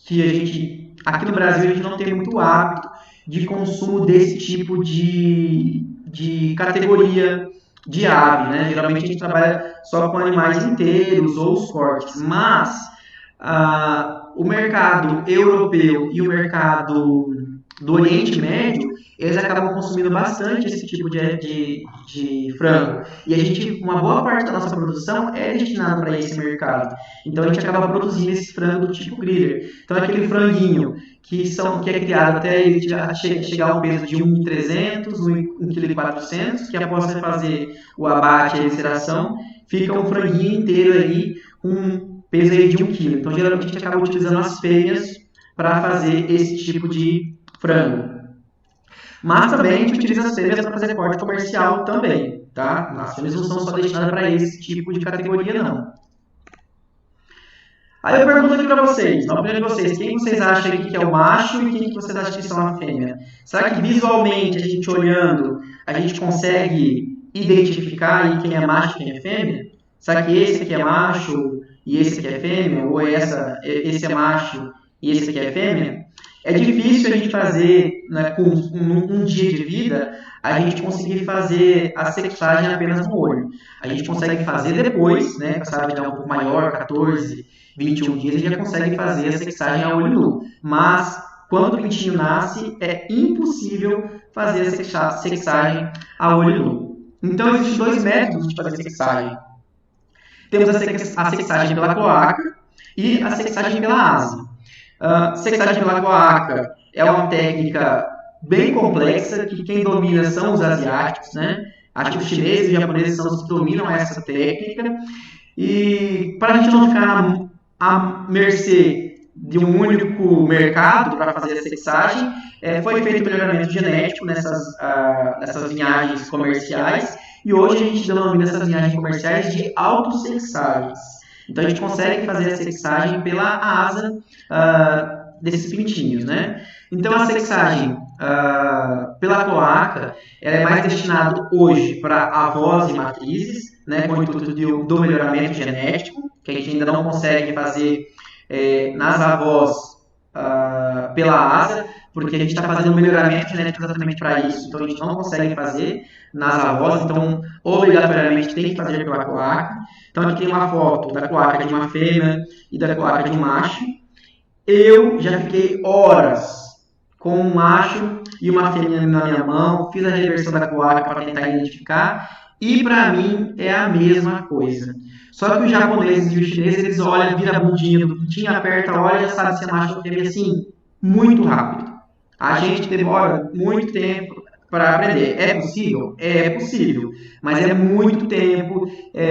que a gente, aqui no Brasil, a gente não tem muito hábito de consumo desse tipo de categoria de ave, né? Geralmente a gente trabalha só com animais inteiros ou os cortes, mas o mercado europeu e o mercado do Oriente Médio, eles acabam consumindo bastante esse tipo de frango. E a gente, uma boa parte da nossa produção é destinada para esse mercado. Então a gente acaba produzindo esse frango do tipo griller. Então aquele franguinho que é criado até ele chegar ao peso de 1,3 kg, 1,4 kg, que após você fazer o abate e a evisceração, fica um franguinho inteiro aí com peso aí de 1 kg. Então geralmente a gente acaba utilizando as fêmeas para fazer esse tipo de frango. Mas também a gente utiliza as fêmeas para fazer corte comercial também, tá? As fêmeas não são só destinadas para esse tipo de categoria, não. Aí eu pergunto aqui para vocês, na opinião de vocês, quem vocês acham aqui que é o macho e quem que vocês acham que são a fêmea? Será que visualmente, a gente olhando, a gente consegue identificar aí quem é macho e quem é fêmea? Será que esse aqui é macho e esse aqui é fêmea? Ou esse é macho e esse aqui é fêmea? É difícil a gente fazer, né, com um dia de vida, a gente conseguir fazer a sexagem apenas no olho. A gente consegue fazer depois, né, com essa gravidade um pouco maior, 14, 21 dias, a gente já consegue fazer a sexagem a olho nu. Mas, quando o pintinho nasce, é impossível fazer a sexagem a olho nu. Então, existem dois métodos de fazer a sexagem. Temos a sexagem pela cloaca e a sexagem pela asa. Sexagem pela cloaca é uma técnica bem complexa, que quem domina são os asiáticos, né? Acho que os chineses e os japoneses são os que dominam essa técnica. E para a gente não ficar à mercê de um único mercado para fazer a sexagem, foi feito melhoramento genético nessas linhagens comerciais, e hoje a gente denomina essas linhagens comerciais de autossexagens. Então a gente consegue fazer a sexagem pela asa desses pintinhos, né? Então a sexagem pela cloaca é mais destinado hoje para avós e matrizes, né, com o intuito do melhoramento genético, que a gente ainda não consegue fazer nas avós pela asa, porque a gente está fazendo um melhoramento genético exatamente para isso, então a gente não consegue fazer nas avós, então obrigatoriamente tem que fazer pela cloaca. Então aqui tem uma foto da cloaca de uma fêmea e da cloaca de um macho. Eu já fiquei horas com um macho e uma fêmea na minha mão, fiz a reversão da cloaca para tentar identificar, e para mim é a mesma coisa. Só que os japoneses e os chineses, eles olham, vira a bundinha do pintinho, aperta, olha, já sabe se é macho ou fêmea assim, muito rápido. A gente demora muito tempo para aprender. É possível? É possível. Mas é muito tempo,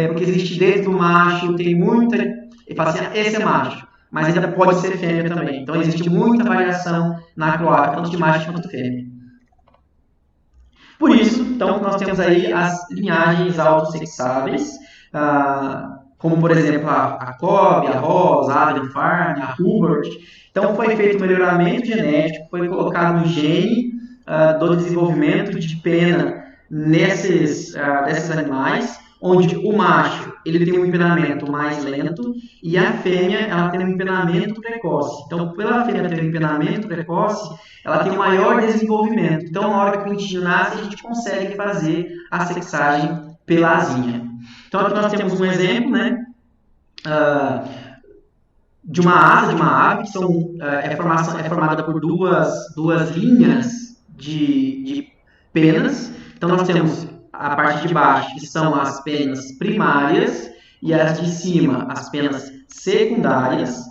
porque existe dentro do macho, tem muita... Ele fala assim, esse é macho, mas ainda pode ser fêmea também. Então existe muita variação na cloaca, tanto de macho quanto fêmea. Por isso, então, nós temos aí as linhagens autossexáveis, como, por exemplo, a Kobe, a Ross, a Adam Farm, a Hubert. Então, foi feito um melhoramento genético, foi colocado um gene do desenvolvimento de pena desses animais, onde o macho ele tem um empenamento mais lento e a fêmea ela tem um empenamento precoce. Então, pela fêmea ter um empenamento precoce, ela tem um maior desenvolvimento. Então, na hora que o pintinho nasce, a gente consegue fazer a sexagem pela asinha. Então, aqui nós temos um exemplo, né, de uma asa de uma ave, que é formada por duas linhas de penas. Então, nós temos a parte de baixo, que são as penas primárias, e as de cima, as penas secundárias.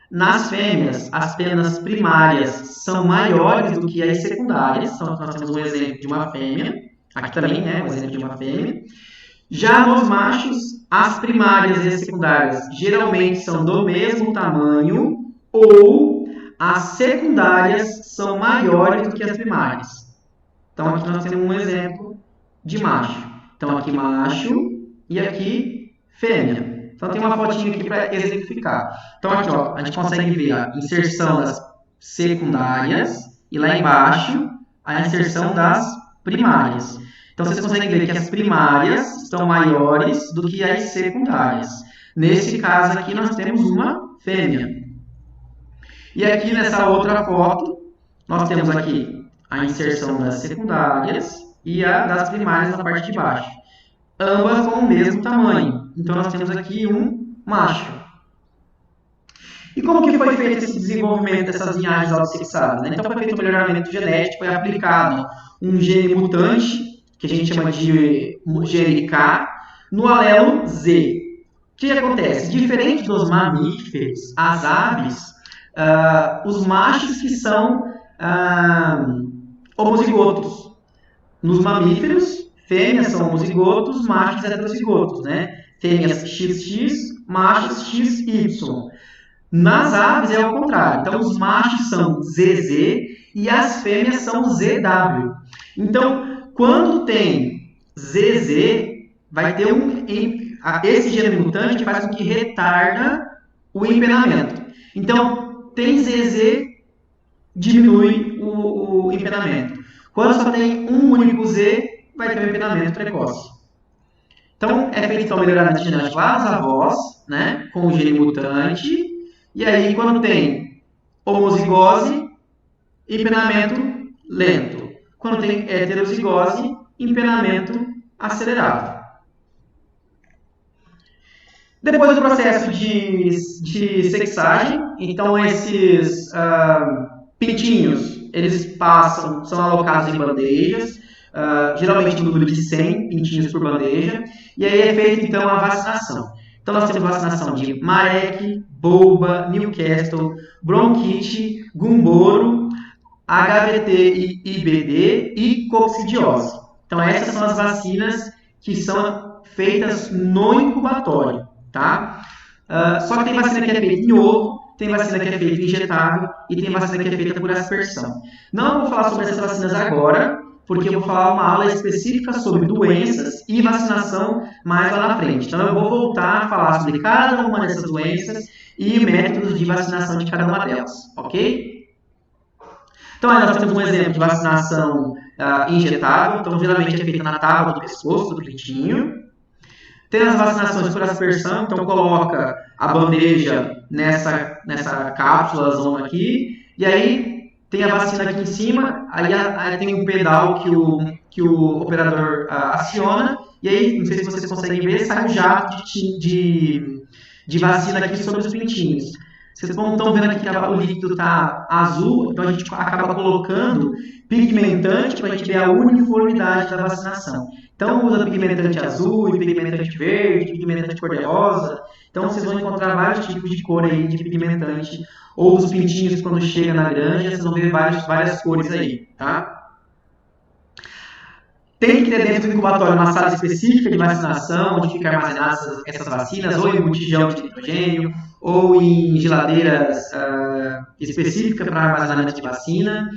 Nas fêmeas, as penas primárias são maiores do que as secundárias. Então, nós temos um exemplo de uma fêmea. Aqui também, né, um exemplo de uma fêmea. Já nos machos, as primárias e as secundárias geralmente são do mesmo tamanho ou as secundárias são maiores do que as primárias. Então aqui nós temos um exemplo de macho. Então aqui macho e aqui fêmea. Então tem uma fotinha aqui para exemplificar. Então aqui ó, a gente consegue ver a inserção das secundárias e lá embaixo a inserção das primárias. Então vocês conseguem ver que as primárias estão maiores do que as secundárias. Nesse caso aqui nós temos uma fêmea. E aqui nessa outra foto nós temos aqui a inserção das secundárias e a das primárias na parte de baixo. Ambas com o mesmo tamanho. Então nós temos aqui um macho. E como que foi feito esse desenvolvimento dessas linhagens autossexadas? Né? Então foi feito um melhoramento genético, foi aplicado um gene mutante, que a gente chama de gene K, no alelo Z. O que acontece? Diferente dos mamíferos, as aves, os machos que são homozigotos. Nos mamíferos, fêmeas são homozigotos, machos heterozigotos, né? Fêmeas XX, machos XY. Nas aves é o contrário. Então, os machos são ZZ e as fêmeas são ZW. Então, quando tem ZZ, vai ter esse gene mutante faz com que retarda o empenamento. Então, tem ZZ, diminui o empenamento. Quando só tem um único Z, vai ter um empenamento precoce. Então, é feito o melhoramento genético lá nas avós, né, com o gene mutante. E aí, quando tem homozigose, empenamento lento. Quando tem heterozigose, empenamento acelerado. Depois do processo de sexagem, então esses pintinhos, eles são alocados em bandejas, geralmente no número de 100 pintinhos por bandeja, e aí é feita então a vacinação. Então nós temos vacinação de Marek, Bolba, Newcastle, bronquite, gumboro, HVT e IBD e coccidiose. Então essas são as vacinas que são feitas no incubatório, tá? Só que tem vacina que é feita em ovo, tem vacina que é feita injetável e tem vacina que é feita por aspersão. Não vou falar sobre essas vacinas agora, porque eu vou falar uma aula específica sobre doenças e vacinação mais lá na frente. Então eu vou voltar a falar sobre cada uma dessas doenças e métodos de vacinação de cada uma delas, ok? Então aí nós temos um exemplo de vacinação injetável, então geralmente é feita na tábua do pescoço do pintinho. Tem as vacinações por aspersão, então coloca a bandeja nessa cápsula zona aqui, e aí tem a vacina aqui em cima, aí tem um pedal que o operador aciona, e aí, não sei se vocês conseguem ver, sai um jato de vacina aqui sobre os pintinhos. Vocês estão vendo aqui que o líquido está azul, então a gente acaba colocando pigmentante para a gente ver a uniformidade da vacinação. Então usa pigmentante azul, pigmentante verde, pigmentante cor-de-rosa. Então vocês vão encontrar vários tipos de cor aí de pigmentante. Ou os pintinhos quando chegam na granja, vocês vão ver várias cores aí, tá? Tem que ter dentro do incubatório uma sala específica de vacinação, onde ficam armazenadas essas vacinas, ou em botijão de nitrogênio, ou em geladeiras específicas para armazenamento de vacina.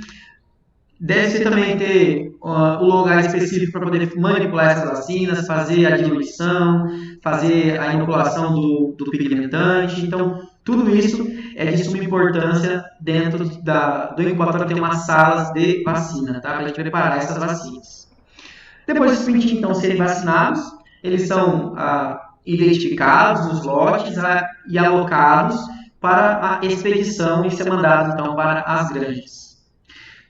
Deve também ter o lugar específico para poder manipular essas vacinas, fazer a diluição, fazer a inoculação do pigmentante. Então, tudo isso é de suma importância dentro do incubatório ter umas salas de vacina, tá? Para a gente preparar essas vacinas. Depois dos pintinhos então serem vacinados, eles são identificados nos lotes e alocados para a expedição e ser mandados então para as granjas.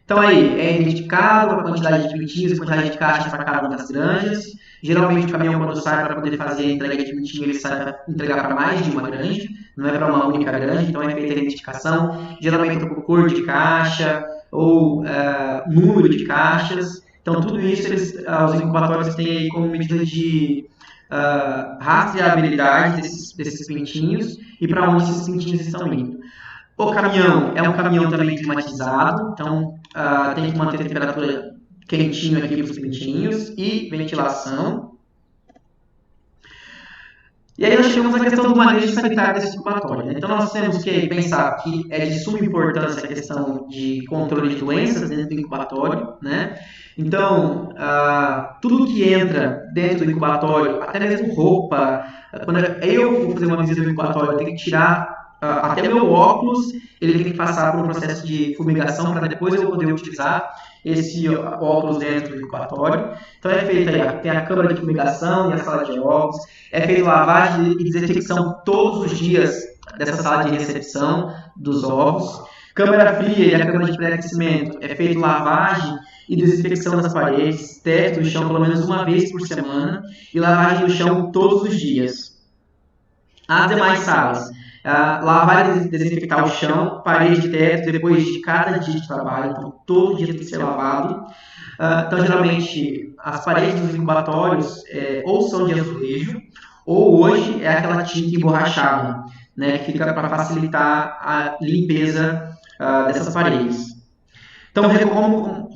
Então aí é identificado a quantidade de pintinhos, a quantidade de caixas para cada uma das granjas. Geralmente o caminhão quando sai para poder fazer a entrega de pintinho, ele sai para entregar para mais de uma granja, não é para uma única granja, então é feita a identificação, geralmente por cor de caixa ou número de caixas. Então, tudo isso os incubatórios têm aí como medida de rastreabilidade desses pintinhos e para onde esses pintinhos estão indo. O caminhão é um caminhão também climatizado, então tem que manter a temperatura quentinho aqui para os pintinhos e ventilação. E aí nós chegamos à questão do manejo sanitário desse incubatório, né? Então nós temos que pensar que é de suma importância a questão de controle de doenças dentro do incubatório, né? Então, tudo que entra dentro do incubatório, até mesmo roupa, quando eu vou fazer uma visita no incubatório, eu tenho que tirar até meu óculos, ele tem que passar por um processo de fumigação para depois eu poder utilizar esse óculos dentro do incubatório. Então é feita aí, tem a câmara de fumigação e a sala de ovos, é feita lavagem e desinfecção todos os dias dessa sala de recepção dos ovos. Câmara fria e a câmara de pré-aquecimento, é feita lavagem e desinfecção das paredes, teto do chão pelo menos uma vez por semana e lavagem do chão todos os dias. As demais salas, lavar e desinfectar o chão, parede e teto depois de cada dia de trabalho, então todo dia tem que ser lavado. Então, geralmente, as paredes dos incubatórios ou são de azulejo, ou hoje é aquela tinta emborrachada, né, que fica para facilitar a limpeza dessas paredes. Então,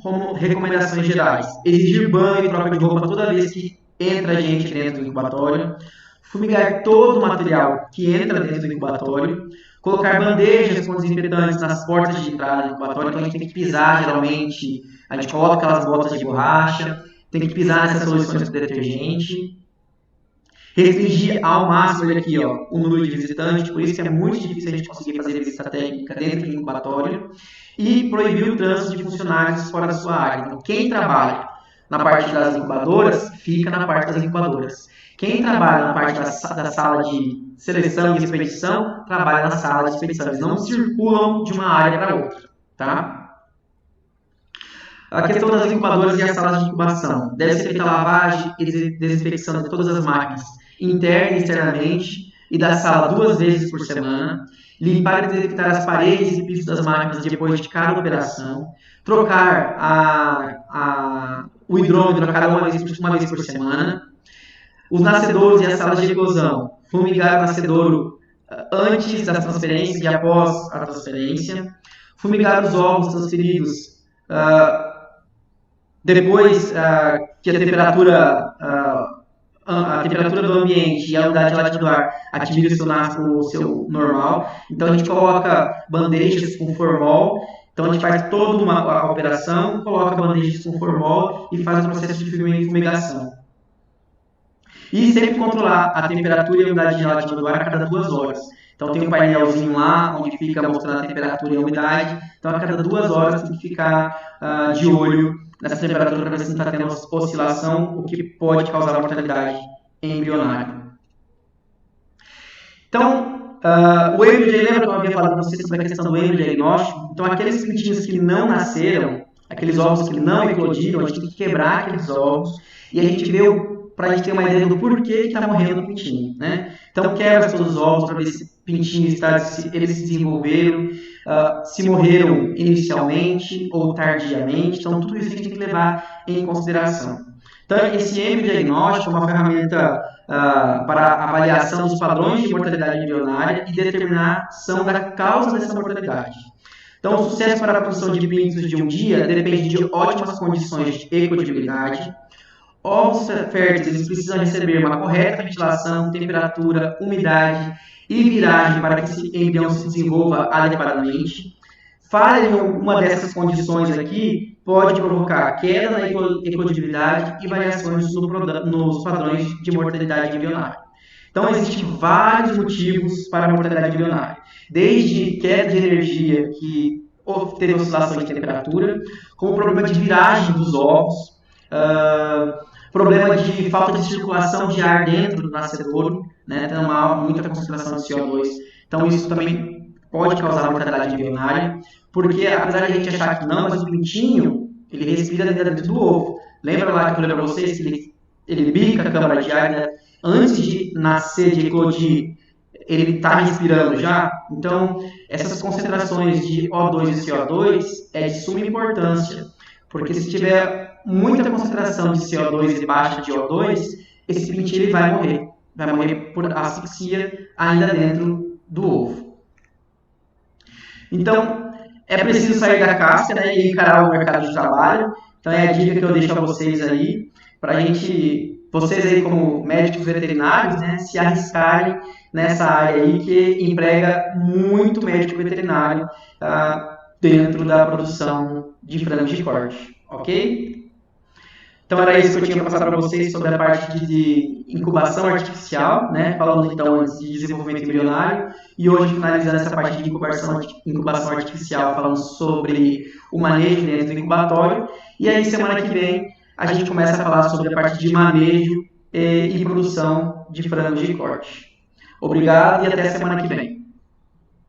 como recomendações gerais, exigir banho e troca de roupa toda vez que entra gente dentro do incubatório, fumigar todo o material que entra dentro do incubatório, colocar bandejas com desinfetantes nas portas de entrada do incubatório, então a gente tem que pisar geralmente, a gente coloca aquelas botas de borracha, tem que pisar nessas soluções de detergente, restringir ao máximo aqui, ó, o número de visitantes, por isso que é muito difícil a gente conseguir fazer visita técnica dentro do incubatório, e proibir o trânsito de funcionários fora da sua área. Então, quem trabalha na parte das incubadoras, fica na parte das incubadoras. Quem trabalha na parte da sala de seleção e expedição, trabalha na sala de expedição. Eles não circulam de uma área para outra, tá? A questão das incubadoras e as salas de incubação. Deve ser feita lavagem e desinfecção de todas as máquinas, interna e externamente, e da sala 2 vezes por semana. Limpar e desinfectar as paredes e pisos das máquinas depois de cada operação. Trocar o hidrômetro a cada uma vez por semana. Os nascedouros e as salas de eclosão. Fumigar o nascedouro antes da transferência e após a transferência. Fumigar os ovos transferidos depois que a temperatura do ambiente e a umidade relativa do ar atingir o seu normal. Então a gente coloca bandejas com formol. Então a gente faz toda a operação, coloca bandejas com formol e faz o processo de fumigação. E sempre controlar a temperatura e a umidade relativa do ar a cada 2 horas. Então tem um painelzinho lá onde fica mostrando a temperatura e a umidade. Então a cada 2 horas tem que ficar de olho nessa temperatura para ver se não está tendo oscilação, o que pode causar mortalidade embrionária. Então, o embriodiagnóstico, lembra que eu havia falado para vocês sobre a questão do embriodiagnóstico? Então aqueles pintinhos que não nasceram, aqueles ovos que não eclodiram, a gente tem que quebrar aqueles ovos e a gente vê para a gente ter uma ideia do porquê que está morrendo o pintinho, né? Então quebra todos os ovos para ver se o pintinho eles se desenvolveram, se morreram inicialmente ou tardiamente. Então tudo isso a gente tem que levar em consideração. Então esse embriodiagnóstico é uma ferramenta para avaliação dos padrões de mortalidade embrionária e determinação da causa dessa mortalidade. Então o sucesso para a produção de pintos de um dia depende de ótimas condições de eclodibilidade. Ovos férteis eles precisam receber uma correta ventilação, temperatura, umidade e viragem para que esse embrião se desenvolva adequadamente. Falha em uma dessas condições aqui pode provocar queda na eclodibilidade e variações nos padrões de mortalidade embrionária. Então, existem vários motivos para a mortalidade embrionária, desde queda de energia, que teve oscilação de temperatura, como problema de viragem dos ovos, problema de falta de circulação de ar dentro do nascedouro, né? Então há muita concentração de CO2. Então isso também pode causar mortalidade embrionária, porque apesar de a gente achar que não, mas o pintinho, ele respira dentro do ovo. Lembra lá que eu falei para vocês que ele bica a câmara de ar, né? Antes de nascer, de eclodir, ele está respirando já? Então essas concentrações de O2 e CO2 é de suma importância, porque se tiver muita concentração de CO2 e baixa de O2, esse pintinho ele vai morrer por asfixia ainda dentro do ovo. Então, é preciso sair da casca, né, e encarar o mercado de trabalho. Então é a dica que eu deixo a vocês aí, para a gente, vocês aí como médicos veterinários, né, se arriscarem nessa área aí que emprega muito médico veterinário dentro da produção de frangos de corte, ok? Então era isso que eu tinha passado para vocês sobre a parte de incubação artificial, né? Falando então antes de desenvolvimento embrionário e hoje finalizando essa parte de incubação artificial, falando sobre o manejo dentro do incubatório. E aí semana que vem a gente começa a falar sobre a parte de manejo e produção de frangos de corte. Obrigado e até semana que vem.